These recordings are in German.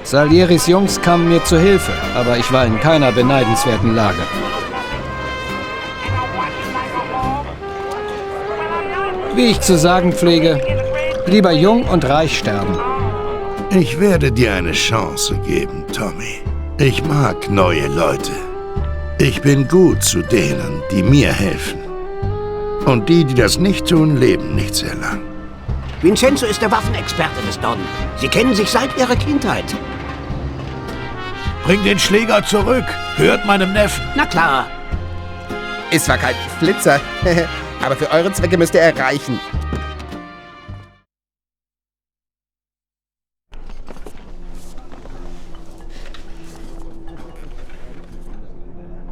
Salieris Jungs kamen mir zu Hilfe, aber ich war in keiner beneidenswerten Lage. Wie ich zu sagen pflege, lieber jung und reich sterben. Ich werde dir eine Chance geben, Tommy. Ich mag neue Leute. Ich bin gut zu denen, die mir helfen. Und die das nicht tun, leben nicht sehr lang. Vincenzo ist der Waffenexperte des Don. Sie kennen sich seit ihrer Kindheit. Bring den Schläger zurück. Hört meinem Neffen. Na klar. Ist zwar kein Flitzer, aber für eure Zwecke müsst ihr erreichen.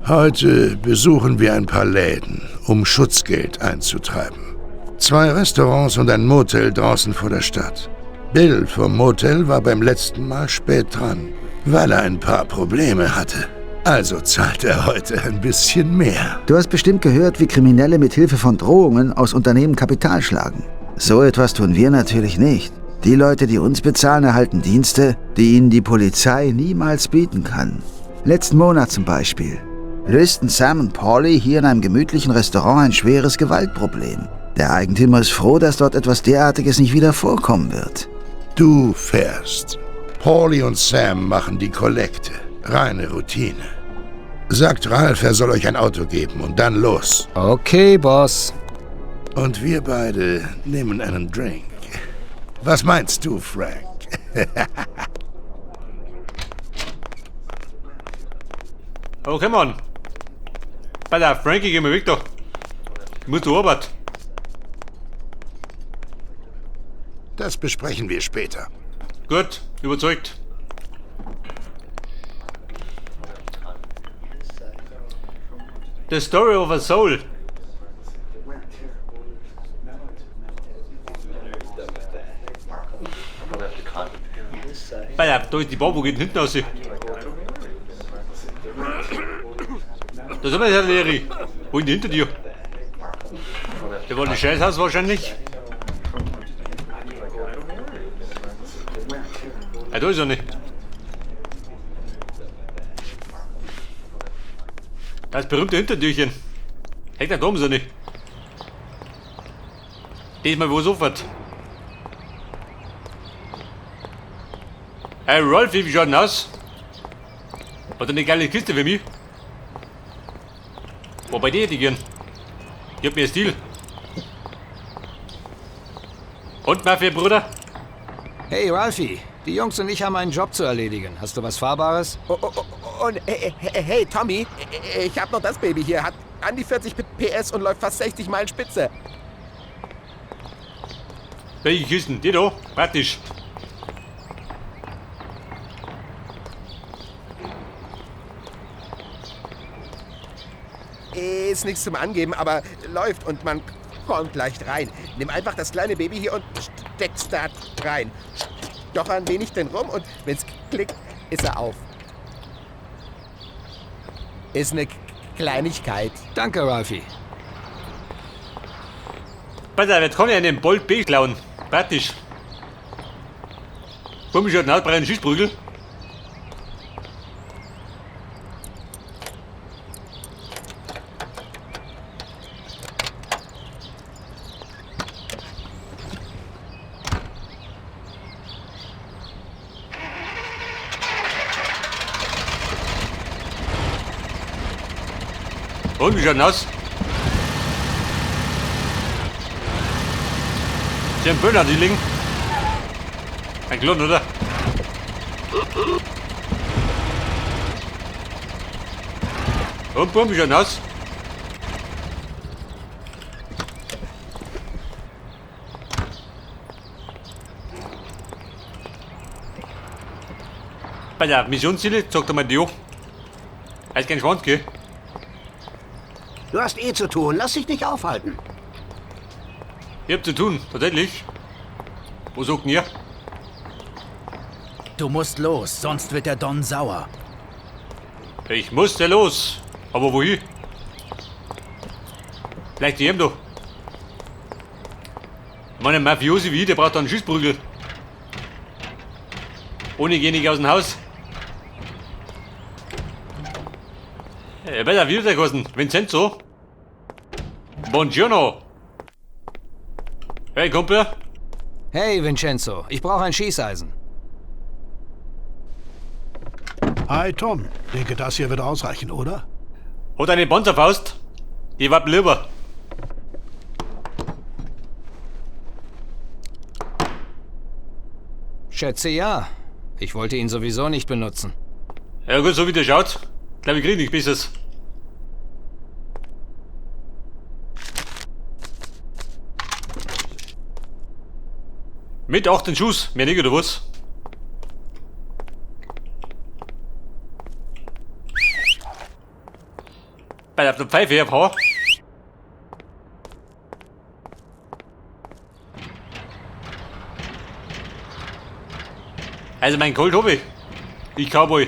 Heute besuchen wir ein paar Läden, um Schutzgeld einzutreiben. 2 Restaurants und ein Motel draußen vor der Stadt. Bill vom Motel war beim letzten Mal spät dran, weil er ein paar Probleme hatte. Also zahlt er heute ein bisschen mehr. Du hast bestimmt gehört, wie Kriminelle mit Hilfe von Drohungen aus Unternehmen Kapital schlagen. So etwas tun wir natürlich nicht. Die Leute, die uns bezahlen, erhalten Dienste, die ihnen die Polizei niemals bieten kann. Letzten Monat zum Beispiel lösten Sam und Paulie hier in einem gemütlichen Restaurant ein schweres Gewaltproblem. Der Eigentümer ist froh, dass dort etwas derartiges nicht wieder vorkommen wird. Du fährst. Paulie und Sam machen die Kollekte. Reine Routine. Sagt Ralph, er soll euch ein Auto geben und dann los. Okay, Boss. Und wir beide nehmen einen Drink. Was meinst du, Frank? Oh, come on. Bei der Frankie, geh mal weg da. Ich muss zur Arbeit. Das besprechen wir später. Gut, überzeugt. The Story of a Soul. Da ist die Bar, wo geht hinten raus? Da sind wir, Herr Leri. Wo ist denn hinter dir? Der war das Scheißhaus wahrscheinlich. Ah, da ist er nicht. Das berühmte Hintertürchen. Hängt da oben so nicht. Diesmal wo sofort. Hey Rolf, wie schaut denn aus? Hat er eine geile Kiste für mich? Wo bei dir die gehen? Ich hab mir Stil. Und Mafia, Bruder? Hey, Ralphie. Die Jungs und ich haben einen Job zu erledigen. Hast du was Fahrbares? Und hey, Tommy, ich hab noch das Baby hier. Hat an die 40 PS und läuft fast 60 Meilen Spitze. Welche Kisten? Die da? Praktisch. Ist nichts zum Angeben, aber läuft und man kommt leicht rein. Nimm einfach das kleine Baby hier und steck's da rein. Doch ein wenig den rum und wenn's klickt, ist er auf. Ist eine Kleinigkeit. Danke, Ralphie. Pass auf, jetzt kann ich einen Bolt B klauen. Praktisch. Komm, ich halt einen braunen Schießprügel. Und wie schaut denn aus? Sie haben Böller, die liegen. Ein Klon, oder? Und Bumm, wie schaut denn aus? Bei der Missionsziele, sagt er mal die hoch. Heißt kein Schwanz, gell? Du hast eh zu tun, lass dich nicht aufhalten. Ich hab zu tun, tatsächlich. Wo sagt denn ihr? Du musst los, sonst wird der Don sauer. Ich musste los. Aber wohin? Vielleicht zu ihm doch. Meine Mafiosi wie, der braucht einen Schießprügel. Ohne gehe ich aus dem Haus. Wer wieder kosten? Vincenzo? Buongiorno. Hey, Kumpel. Hey, Vincenzo, ich brauche ein Schießeisen. Hi, Tom. Denke, das hier wird ausreichen, oder? Hat eine Panzerfaust? Die war lieber. Schätze ja. Ich wollte ihn sowieso nicht benutzen. Ja gut, so wie der schaut. Glaube ich krieg nicht Besseres. Mit 18 Schuss, mehr nicht oder was? Bei der Pfeife abhauen. Also mein Colt hab ich. Ich Cowboy.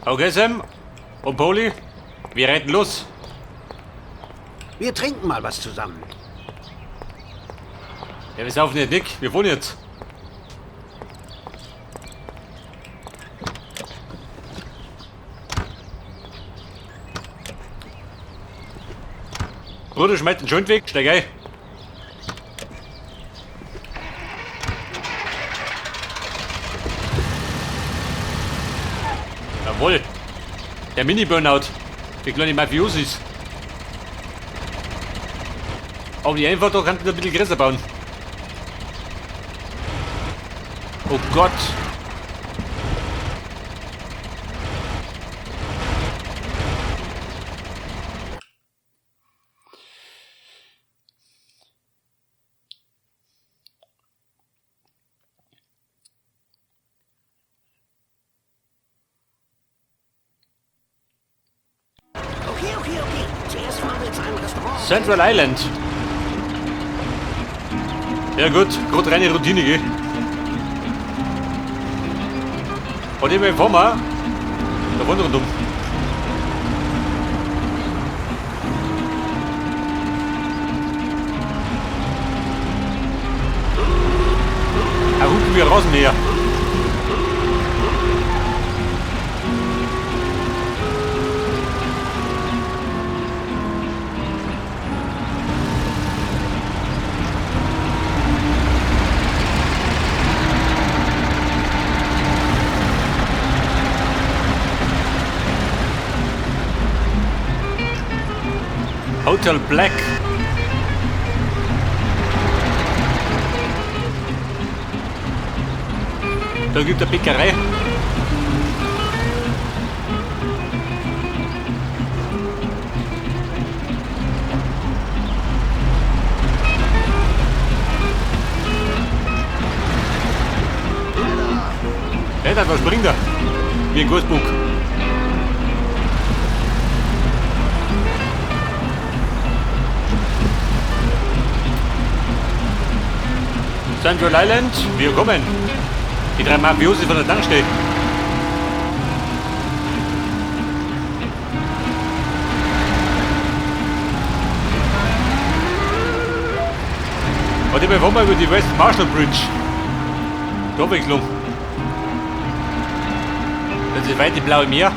Okay, Sam und Poli, wir reiten los. Wir trinken mal was zusammen. Ja, wir saufen nicht, Nick. Wir fahren jetzt. Bruder, schmeißt den Joint weg. Steig ein. Jawohl. Der Mini-Burnout. Die kleine Mafiosis. Aber die einfach da kannst du ein bisschen größer bauen. Oh Gott. Okay. Zuerst fahren wir zu einem Restaurant. Central Island. Ja gut, gerade reine Routine, gell? Und ich bin vor mir. Da vorne rundum. Da hupen wir raus mehr. Hotel Black. Da gibt es eine Bäckerei. Alter, was springt er? Wie ein Großbuch. Central Island, wir kommen. Die drei Mafiosi von der Tankstelle. Und wir fahren mal über die West Marshall Bridge. Die Abwechslung. Das ist weit im blauen Meer.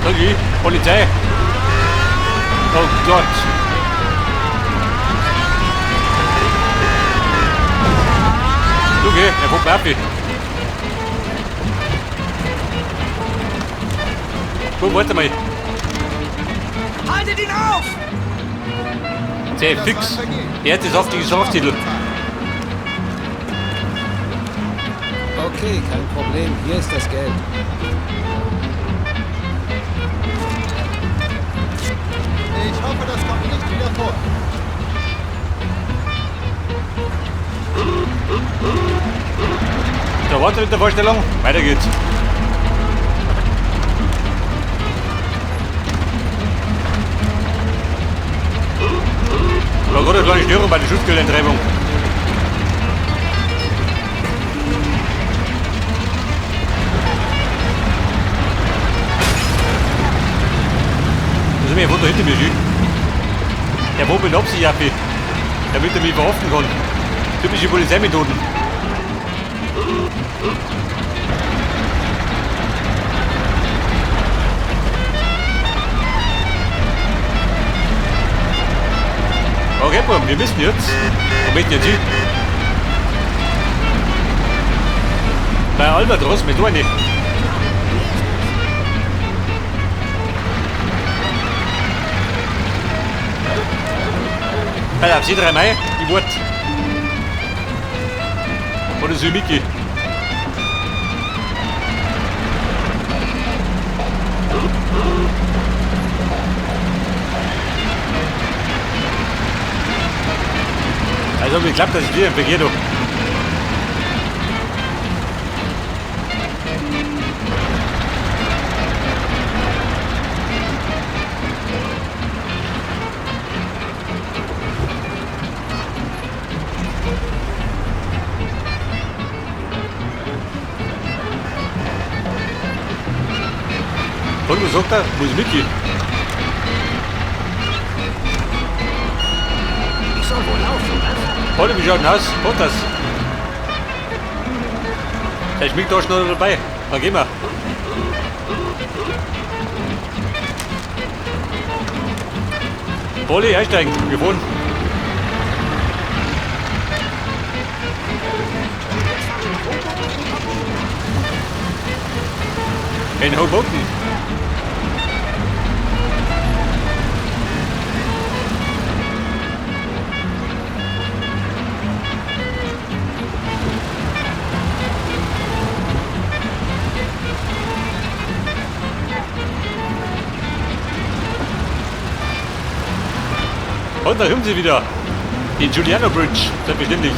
Okay, Polizei. Oh Gott. Okay, er guckt ab. Guck, warte mal. Haltet ihn auf! Sehr fix. Er hat das auf die Straftitel. Okay, kein Problem. Hier ist das Geld. Ich hoffe, das kommt nicht wieder vor. So, warte mit der Vorstellung. Weiter geht's. Störung bei der Schutzgeldeintreibung. Da sind wir ein Foto hinter mir, Jü. Der Wobel ab sich, Jappi. Damit er mich verhaften kann. Typische Polizeimethoden. Okay, Bro, wir müssen jetzt. Wo möchten jetzt hin? Bei Albatros mit eine. Bei der C3 Mai, die Wort. Oder so Mickey. Also mir klappt, dass ich dir vergehe doch. Und was sagt er? Wo ist Mickey? Ich soll wohl laufen, was? Warte, wie schaut denn aus? Kommt das? Der schmeckt da schon noch dabei. Dann gehen wir. Poli, einsteigen. Wir fahren. In Hoboken. Und da hören sie wieder. Die Giuliano Bridge, selbstverständlich.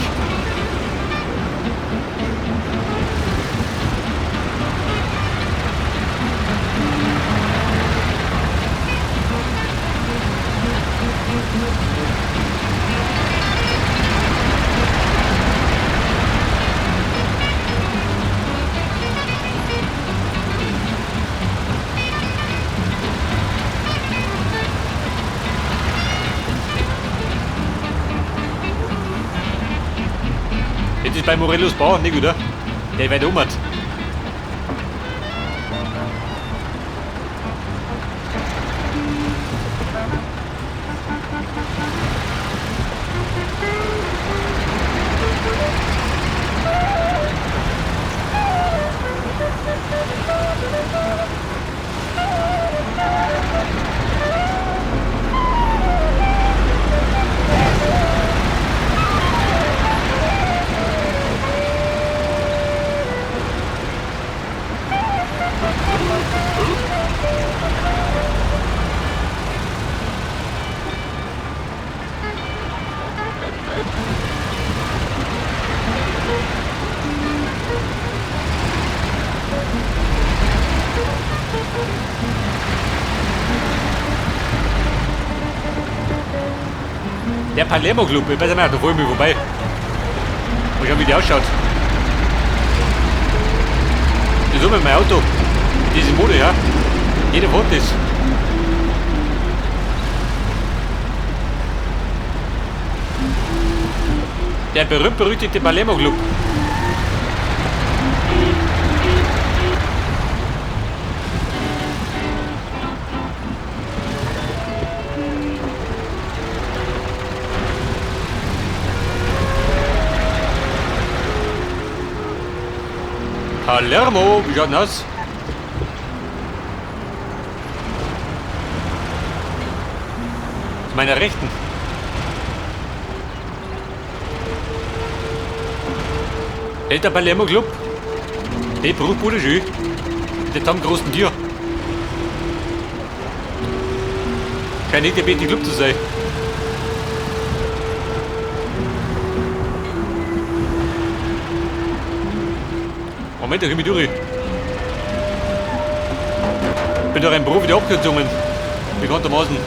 Jetzt ist bei Morellos Bauern nicht, oder? Der weit um hat. Der Palermo Club, ich weiß nicht mehr, da fahren wir vorbei. Mal schauen, wie die ausschaut. Das ist mit meinem Auto. Diese Mode, ja. Jeder fährt das. Der berühmt-berüchtigte Palermo Club. Palermo, wie schaut denn aus? Zu meiner Rechten. Der Palermo Club. Der Bruchbude schön. Mit dem großen Tier. Scheint nicht der beste Club zu sein. Moment, da komm ich durch. Ich bin doch ein Profi der Abkürzungen. Bekanntermaßen.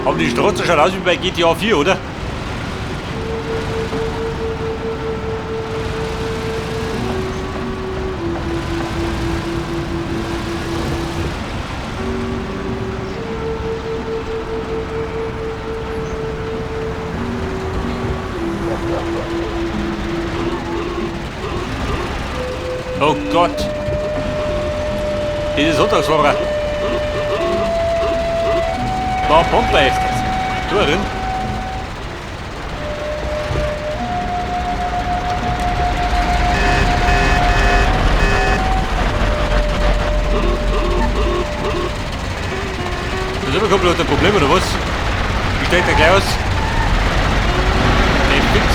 Aber die Straße schaut aus wie bei GTA 4, oder? Oh Gott! Dieses Sonntagsfahrer! War Pompe! Du drin? Das ist immer komplett ein Problem, oder was? Wie steht der gleich aus? Nee, fix.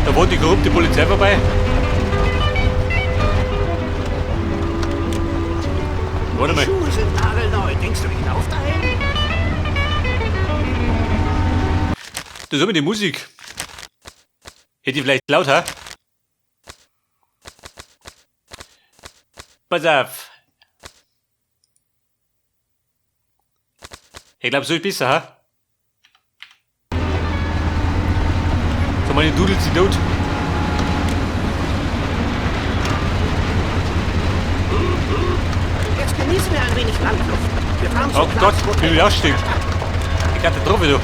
Da wohnt die korrupte Polizei vorbei. Warte mal. Die Schuhe sind nagelneu. Denkst du, ich lauf dahin? Das ist aber die Musik. Hätte ich vielleicht lauter? Pass auf. Ich glaube, so ist besser, ha? So, meine Dudels sind tot. Jetzt genießen wir ein wenig Landluft. Wir fahren Oh Gott, wie viel aussteigt. Ich hatte drauf, du.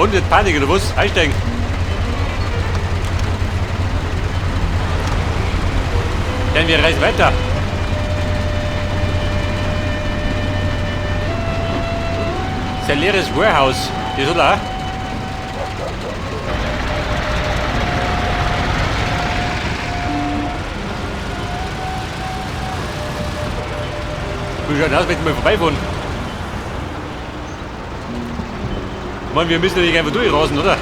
Und jetzt Panik, oder was? Einsteigen. Dann wir reisen weiter. Das ist ein leeres Warehouse. Die ist da. Wie schaut das aus, wenn wir vorbeifahren? Ich meine, wir müssen ja nicht einfach durchrasen, oder?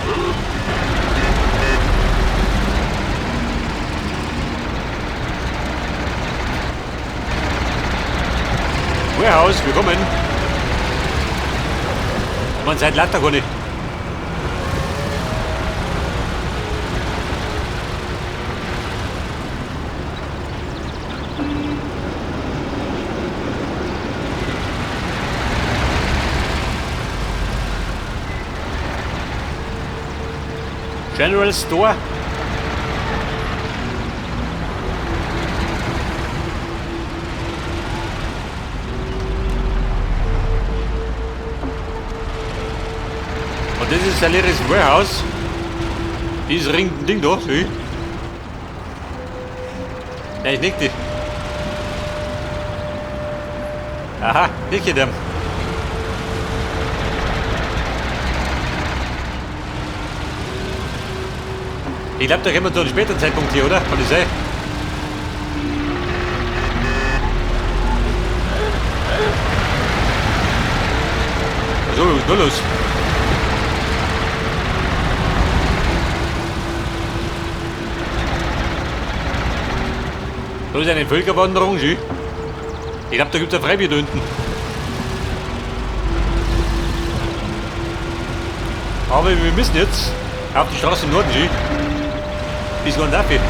Warehouse, willkommen. Man seit Latter gar nicht. General Store. Und das ist ein leeres Warehouse. Dieses Ding da, sieh. Nein, ich nick dich. Aha, nicht dem. Ich glaube, da kommen wir zu einem späteren Zeitpunkt hier, oder? Kann ich sein? So, was ist da los? Da ist eine Völkerwanderung, schau. Ich glaube, da gibt es ein Freibier da unten. Aber wir müssen jetzt auf die Straße im Norden, schau. Bis wann dafür?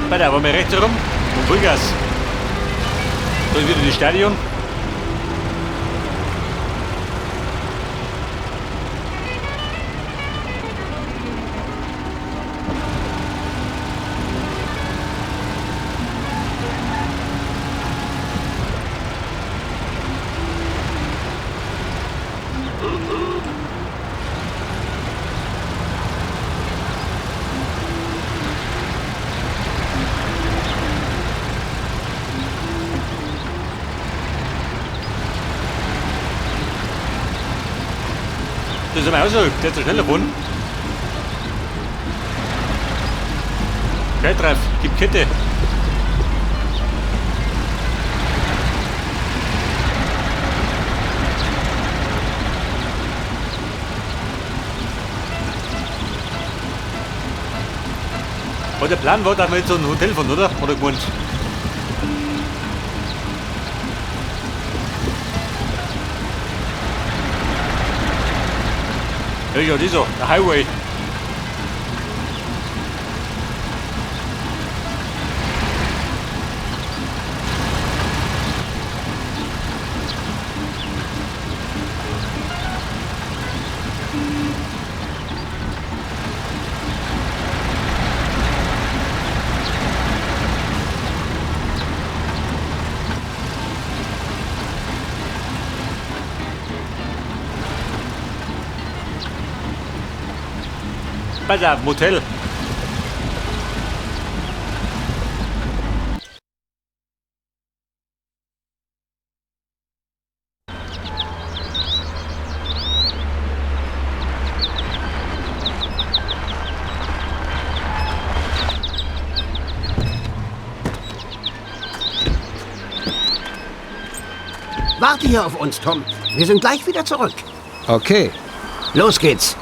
Da wollen wir rechts herum und Vollgas. Da ist wieder das Stadion. Das ist aber auch so, der hat so schneller von. Gescheit drauf, gib Kette. Aber der Plan war, dass wir jetzt so ein Hotel fahren, oder? Oder gewohnt? Ja, dieser, der Highway. Pass auf, Motel. Warte hier auf uns, Tom. Wir sind gleich wieder zurück. Okay. Los geht's.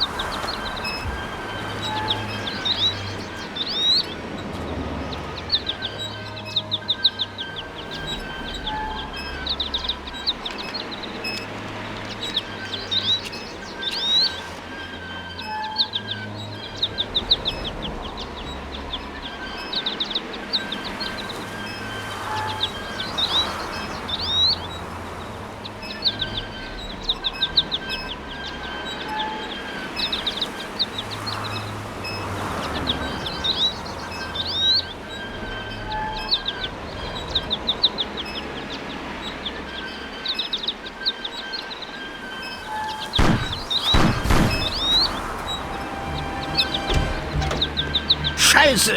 Scheiße!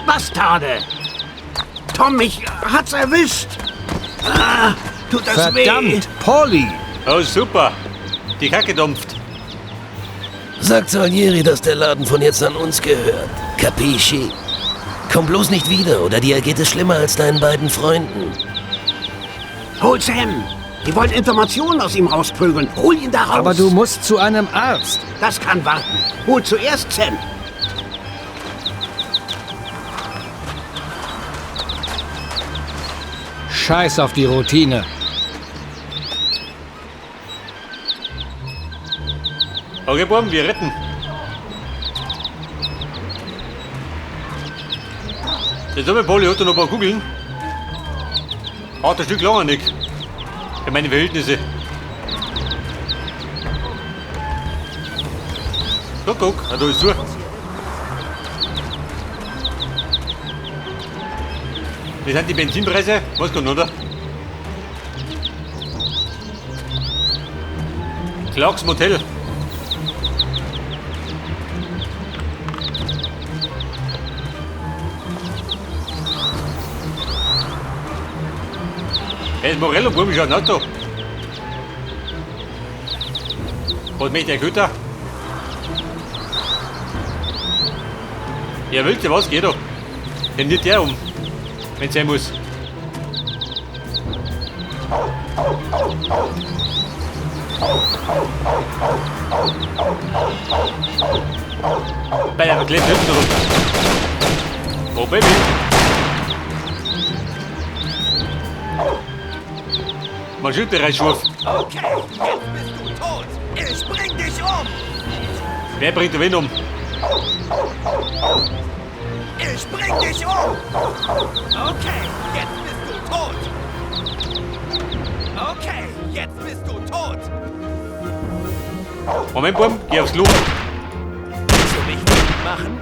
Bastarde! Tom, mich hat's erwischt! Ah, tut das weh! Verdammt, Polly! Oh, super. Die Kacke dampft. Sagt Salieri, dass der Laden von jetzt an uns gehört. Capisci? Komm bloß nicht wieder, oder dir geht es schlimmer als deinen beiden Freunden. Hol Sam! Die wollen Informationen aus ihm rausprügeln. Hol ihn da raus! Aber du musst zu einem Arzt. Das kann warten. Hol zuerst Sam. Scheiß auf die Routine. Okay, Buben, wir retten. Der dumme Polly hat da noch ein paar Kugeln. Hat ein Stück länger nicht. Für meine Verhältnisse. Guck, da ist zu. Wie sind die Benzinpreise? Was kann, oder? Clarks Motel. Hey, das Morello, Buben, schaut ein Auto. Was möchte der Güter? Ja, willst du was? Geh doch. Denn nicht der um. Wenn es sein muss. Bei der kleinen Hütte rum. Oh Baby. Mal Schildbereichschwurf. Okay, jetzt bist du tot. Ich bring dich um. Wer bringt wen um? Ich bring dich um. Okay, jetzt bist du tot. Okay, jetzt bist du tot. Moment, Buben, geh aufs Klo. Willst du mich wütend machen?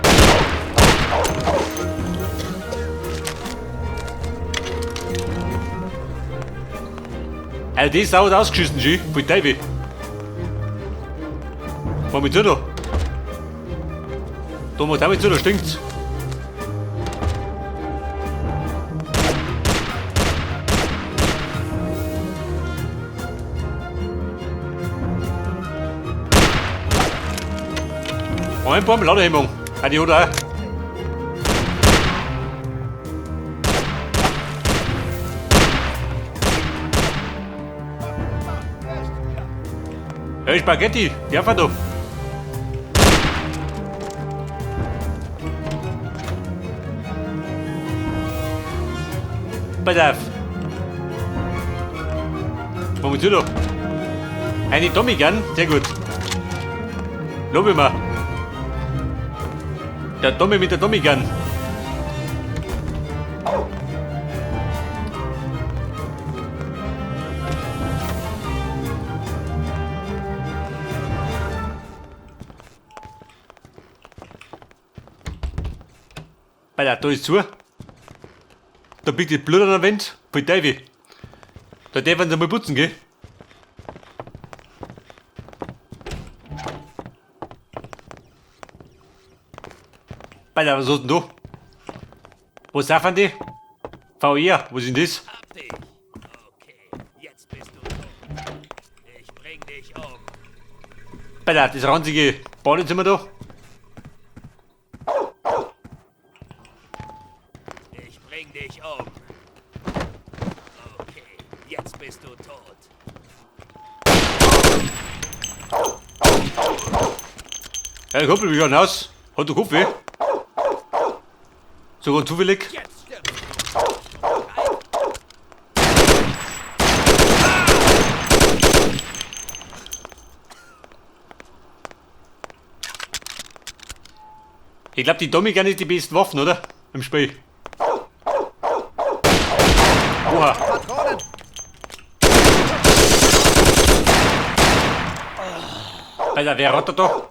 Also die Sau hat ausgeschissen, G. Für die Teufel. Mach mich zu da. Da mach damit zu, da stinkt's. Einbaum, Ladehemmung. Ah, die hat er auch. Hey, Spaghetti, die einfach da. Pass auf. Was willst du da? Eine Tommy Gun? Sehr gut. Lobe mal. Der Tommy mit der Tommy Gun. Da ist zu. Da biegt das Blut an der Wand. Voll Teufel. Da dürfen sie mal putzen, gell? Was ist denn da? Wo saufen die? VR, was ist denn das? Hab dich. Okay, jetzt bist du tot. Ich bring dich um. Das ranzige Badezimmer da. Ich bring dich um. Okay, jetzt bist du tot. Hey, Kumpel, wie schaut denn aus? Hat der Kopf weh? Sogar zufällig? Jetzt stirb. Ich glaube, die Tommy Gun ist die besten Waffen, oder? Im Spiel. Oha. Patronen! Alter, wer hat da?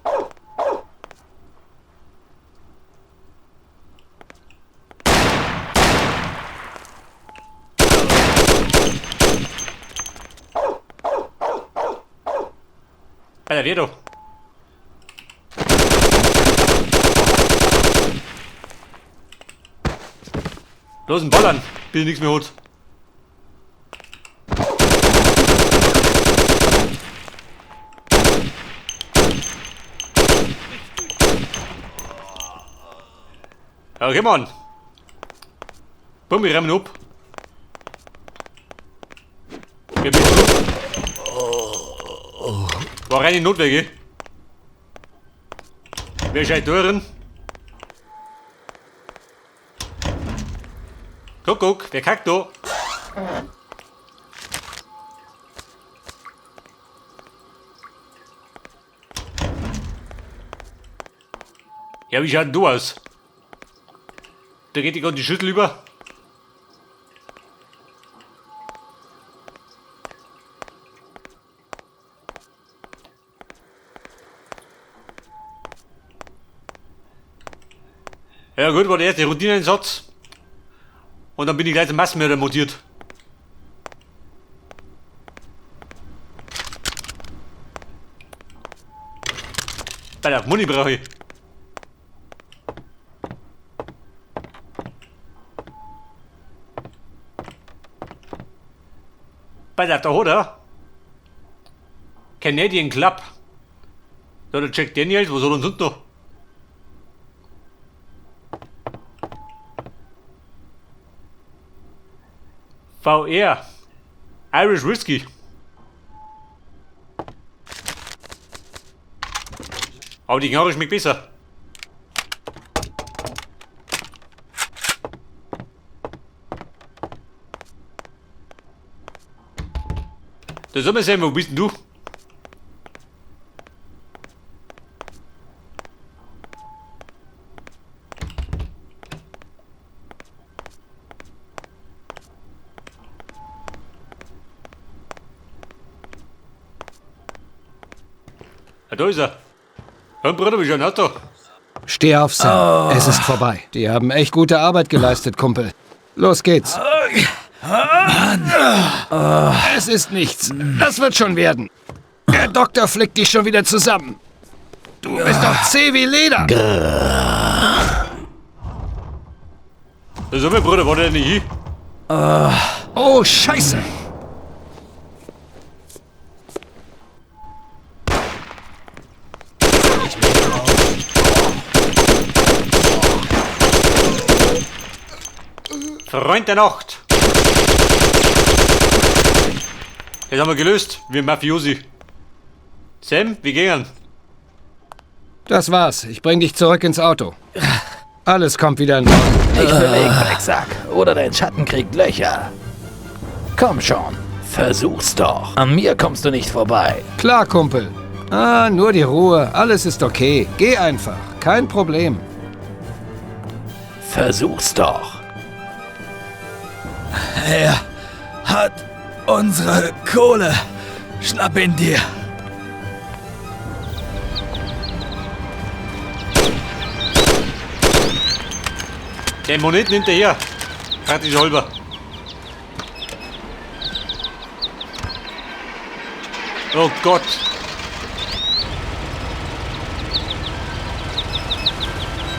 Alter, wer da? Los, ein Ballern, bis nichts mehr hat. Ja, geh mal an. Bumm, wir rennen ab. Geh bist du? War rein in Notwege. Wer scheint drin? Guck, wer kackt da? Ja, wie schaut denn du aus? Da geht die gerade die Schüssel über. Ja gut, war der erste Routineinsatz. Und dann bin ich gleich zum Massenmörder mutiert. Bei der Muni brauche ich. Bei der da hat er Canadian Club. Da der Jack Daniels, was hat uns sonst noch? VR. Irish Whiskey. Aber die Knarre schmeckt besser. Da soll man sehen, wo bist denn du? Da ist er. Hör, Bruder, wie schaut das da? Steh auf, Sam. Es ist vorbei. Die haben echt gute Arbeit geleistet, Kumpel. Los geht's. Es ist nichts. Das wird schon werden. Der Doktor flickt dich schon wieder zusammen. Du bist doch zäh wie Leder. Da ist mein Bruder, war der nicht hier? Oh, Scheiße. Freund der Nacht. Das haben wir gelöst, wie Mafiosi. Sam, wie gehen? Das war's. Ich bring dich zurück ins Auto. Alles kommt wieder in Ordnung. Ich bewege, Drecksack. Oder dein Schatten kriegt Löcher. Komm schon, versuch's doch. An mir kommst du nicht vorbei. Klar, Kumpel. Nur die Ruhe. Alles ist okay. Geh einfach. Kein Problem. Versuch's doch. Er hat unsere Kohle. Schnapp ihn dir. Den Moneten hinterher. Praktisch halber. Oh Gott.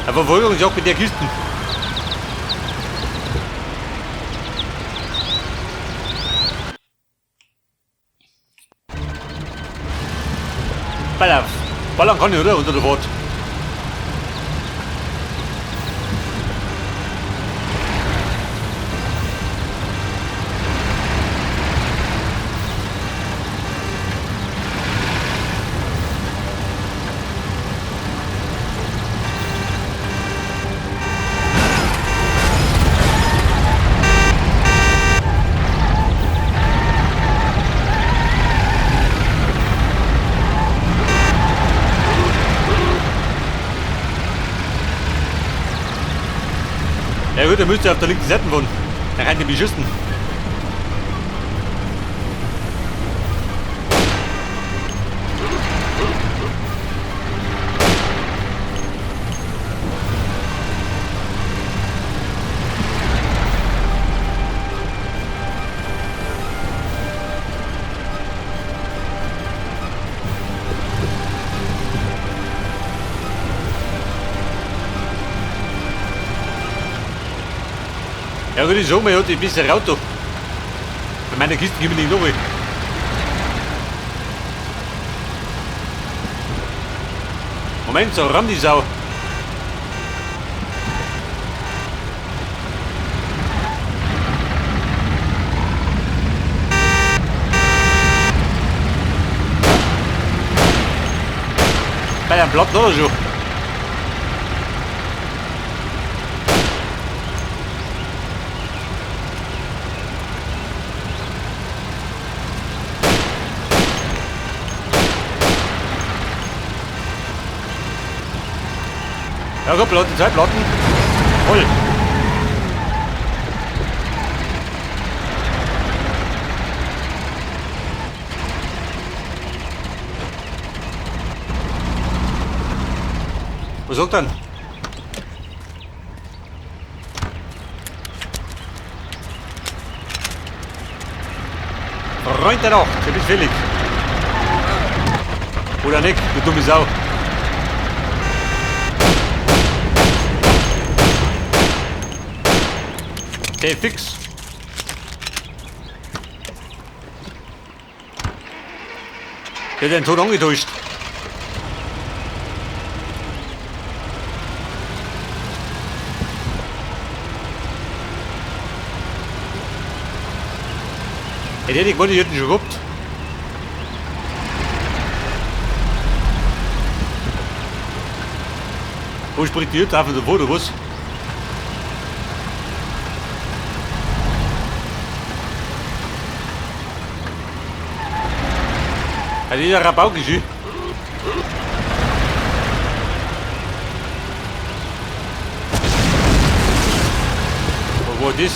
Eine Verfolgungsjagd mit der Kisten. Ballern kann ich, oder? Unter der Fahrt. Ja gut, er müsste auf der linken Seite wohnen. Er kann die beschüssen. Ja gut, ich sag mal, er hat ein bisschen Auto. Bei meiner Kiste gehen wir nicht durch. Moment, so ran die Sau. Bei einem Blatt oder schon. Ja gut, Platten, zwei Platten. Voll. Was sagt er? Freund der Nacht, du bist fällig. Oder nicht, du dumme Sau. Der fix. Der hat den Ton angetäuscht. Der hätte ich gewonnen, die hätten schon gehabt. Wo spricht die jetzt auf oder wo, oder was? Das ist ein Rabaugeschirr. Wo war das?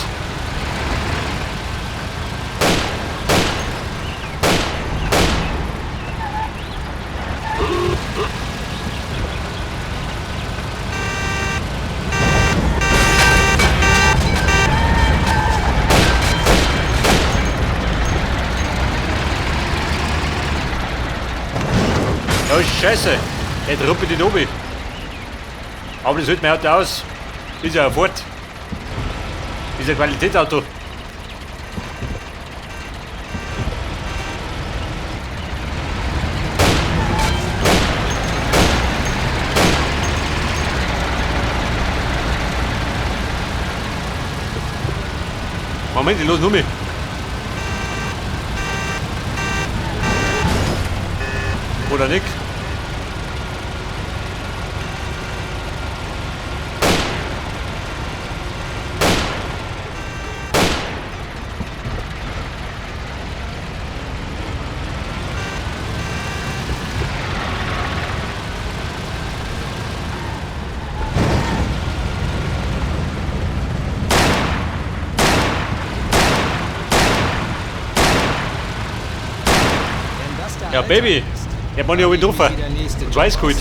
Oh Scheiße, der truppelt nicht oben. Aber das hält mein Auto aus. Ist ja fort. Ist ein Qualitätsauto. Moment, ich los nur mich. Oder nicht? Ja, Baby, ich hab mich nicht getroffen. Und weiß gut.